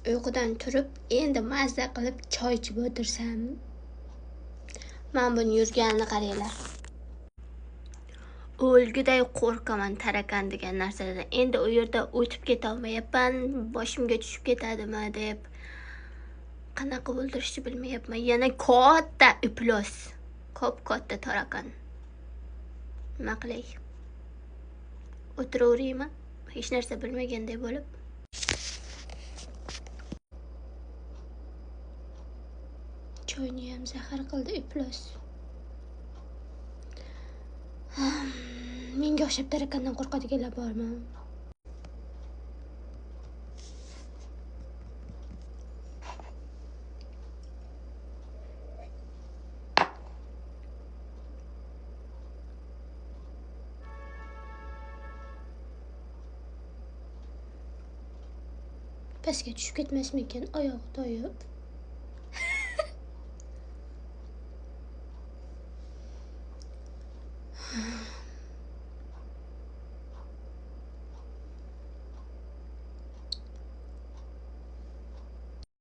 Uyqudan turib, endi mazza qilib choy ichib o'tirsam, men buni yurganini qaranglar. O'lguday qo'rqaman tarakan degan narsadan. Endi u yerda o'tib keta olmayapman, boshimga tushib ketadimi deb qanaqa o'ldirishni bilmayapman. Yana katta iflos, katta tarakan. Nima qilay? O'tiraveraymi? Hech narsa bilmaganday bo'lib. Choyni ham zahar qildi iflos. Menga o'xshab tarakandan qo'rqadiganlar bormi? Pastga tushib ketmasmikan oyog'i toyib?